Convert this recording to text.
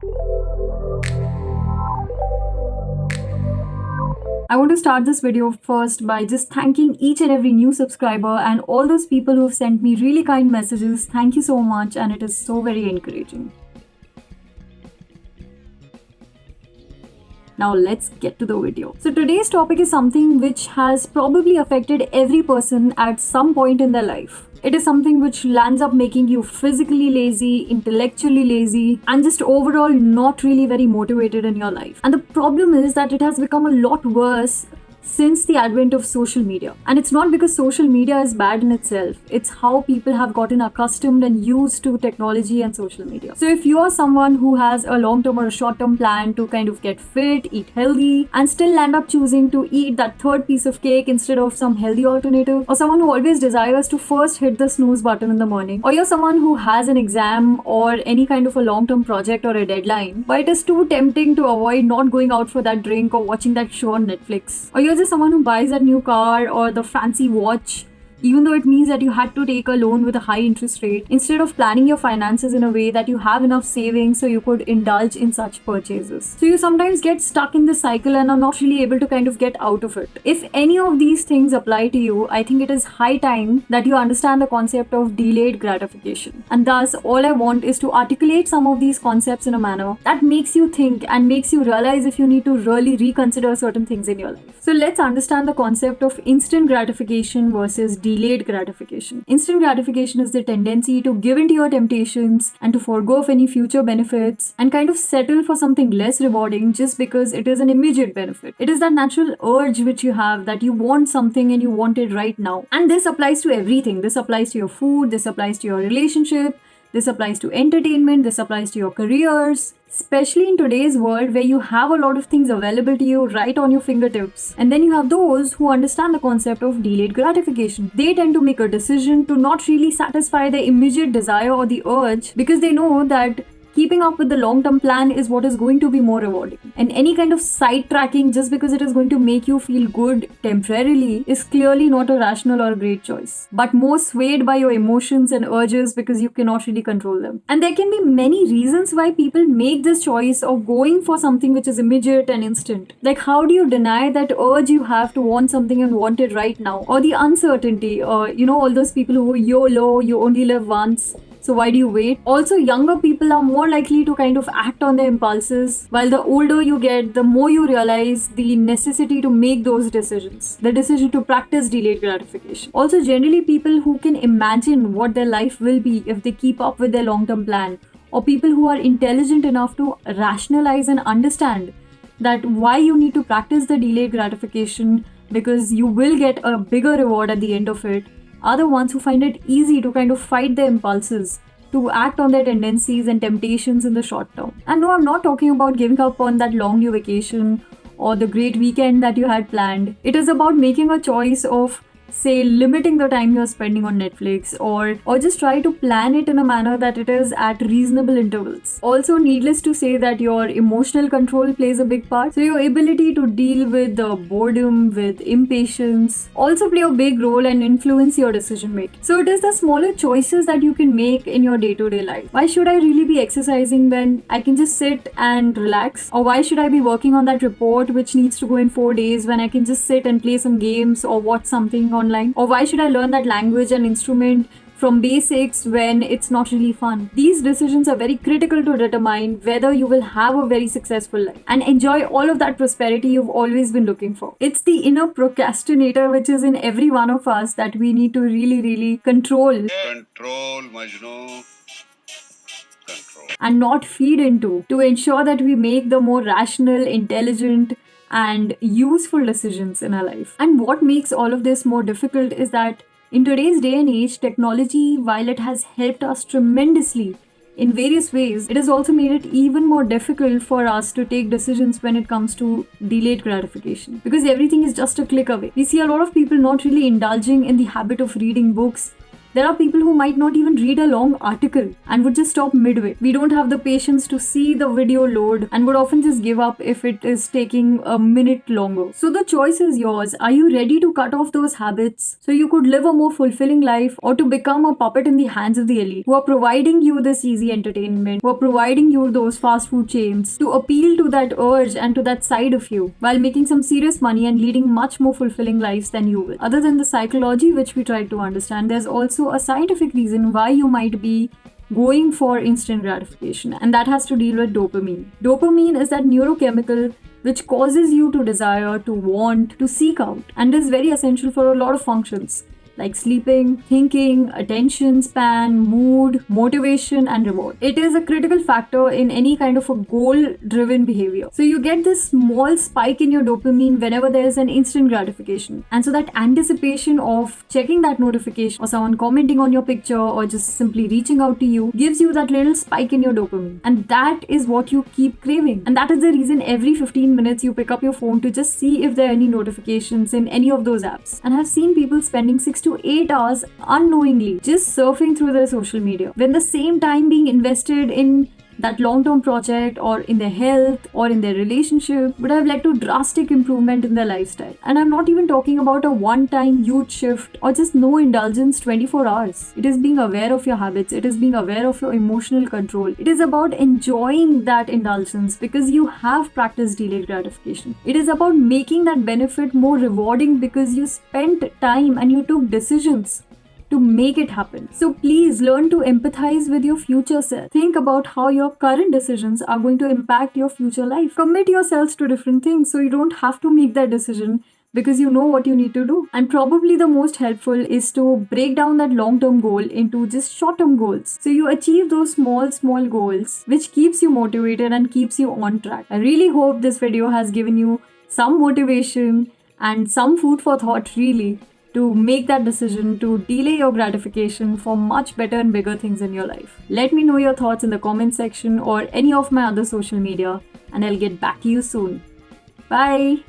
I want to start this video first by just thanking each and every new subscriber and all those people who have sent me really kind messages. Thank you so much, and it is so very encouraging. Now let's get to the video. So today's topic is something which has probably affected every person at some point in their life. It is something which lands up making you physically lazy, intellectually lazy, and just overall not really very motivated in your life. And the problem is that it has become a lot worse since the advent of social media. And it's not because social media is bad in itself, it's how people have gotten accustomed and used to technology and social media. So if you are someone who has a long-term or a short-term plan to kind of get fit, eat healthy, and still land up choosing to eat that third piece of cake instead of some healthy alternative, or someone who always desires to first hit the snooze button in the morning, or you're someone who has an exam or any kind of a long-term project or a deadline, but it is too tempting to avoid not going out for that drink or watching that show on Netflix, or you're just someone who buys that new car or the fancy watch, even though it means that you had to take a loan with a high interest rate, instead of planning your finances in a way that you have enough savings so you could indulge in such purchases. So you sometimes get stuck in this cycle and are not really able to kind of get out of it. If any of these things apply to you, I think it is high time that you understand the concept of delayed gratification. And thus, all I want is to articulate some of these concepts in a manner that makes you think and makes you realize if you need to really reconsider certain things in your life. So let's understand the concept of instant gratification versus delayed gratification. Instant gratification is the tendency to give in to your temptations and to forego of any future benefits and kind of settle for something less rewarding just because it is an immediate benefit. It is that natural urge which you have that you want something and you want it right now. And this applies to everything. This applies to your food, this applies to your relationship, this applies to entertainment, this applies to your careers, especially in today's world where you have a lot of things available to you right on your fingertips. And then you have those who understand the concept of delayed gratification. They tend to make a decision to not really satisfy their immediate desire or the urge because they know that keeping up with the long-term plan is what is going to be more rewarding. And any kind of sidetracking just because it is going to make you feel good temporarily is clearly not a rational or a great choice, but more swayed by your emotions and urges because you cannot really control them. And there can be many reasons why people make this choice of going for something which is immediate and instant. Like, how do you deny that urge you have to want something and want it right now? Or the uncertainty, or all those people who YOLO, you only live once. So why do you wait? Also, younger people are more likely to kind of act on their impulses, while the older you get, the more you realize the necessity to make those decisions, the decision to practice delayed gratification. Also, generally people who can imagine what their life will be if they keep up with their long-term plan, or people who are intelligent enough to rationalize and understand that why you need to practice the delayed gratification because you will get a bigger reward at the end of it, are the ones who find it easy to kind of fight their impulses, to act on their tendencies and temptations in the short term. And no, I'm not talking about giving up on that long new vacation or the great weekend that you had planned. It is about making a choice of, say, limiting the time you're spending on Netflix, or just try to plan it in a manner that it is at reasonable intervals. Also, needless to say that your emotional control plays a big part. So your ability to deal with the boredom, with impatience, also play a big role and influence your decision making. So it is the smaller choices that you can make in your day-to-day life. Why should I really be exercising when I can just sit and relax? Or why should I be working on that report which needs to go in 4 days when I can just sit and play some games or watch something online? Or why should I learn that language and instrument from basics when it's not really fun? These decisions are very critical to determine whether you will have a very successful life and enjoy all of that prosperity you've always been looking for. It's the inner procrastinator which is in every one of us that we need to really, really control. Control, Majnu. Control. And not feed into, to ensure that we make the more rational, intelligent, and useful decisions in our life. And what makes all of this more difficult is that in today's day and age, technology, while it has helped us tremendously in various ways, it has also made it even more difficult for us to take decisions when it comes to delayed gratification, because everything is just a click away. We see a lot of people not really indulging in the habit of reading books, There are people who might not even read a long article and would just stop midway. We don't have the patience to see the video load and would often just give up if it is taking a minute longer. So the choice is yours. Are you ready to cut off those habits so you could live a more fulfilling life, or to become a puppet in the hands of the elite who are providing you this easy entertainment, who are providing you those fast food chains to appeal to that urge and to that side of you while making some serious money and leading much more fulfilling lives than you will? Other than the psychology which we tried to understand, there's also a scientific reason why you might be going for instant gratification, and that has to deal with dopamine. Dopamine is that neurochemical which causes you to desire, to want, to seek out, and is very essential for a lot of functions like sleeping, thinking, attention span, mood, motivation, and reward. It is a critical factor in any kind of a goal-driven behavior. So you get this small spike in your dopamine whenever there is an instant gratification. And so that anticipation of checking that notification or someone commenting on your picture or just simply reaching out to you gives you that little spike in your dopamine. And that is what you keep craving. And that is the reason every 15 minutes you pick up your phone to just see if there are any notifications in any of those apps. And I've seen people spending 6 to 8 hours unknowingly just surfing through their social media, when the same time being invested in that long-term project or in their health or in their relationship would have led to drastic improvement in their lifestyle. And I'm not even talking about a one-time huge shift or just no indulgence 24 hours. It is being aware of your habits. It is being aware of your emotional control. It is about enjoying that indulgence because you have practiced delayed gratification. It is about making that benefit more rewarding because you spent time and you took decisions to make it happen. So please learn to empathize with your future self. Think about how your current decisions are going to impact your future life. Commit yourselves to different things so you don't have to make that decision because you know what you need to do. And probably the most helpful is to break down that long-term goal into just short-term goals. So you achieve those small goals, which keeps you motivated and keeps you on track. I really hope this video has given you some motivation and some food for thought, really, to make that decision to delay your gratification for much better and bigger things in your life. Let me know your thoughts in the comment section or any of my other social media, and I'll get back to you soon. Bye!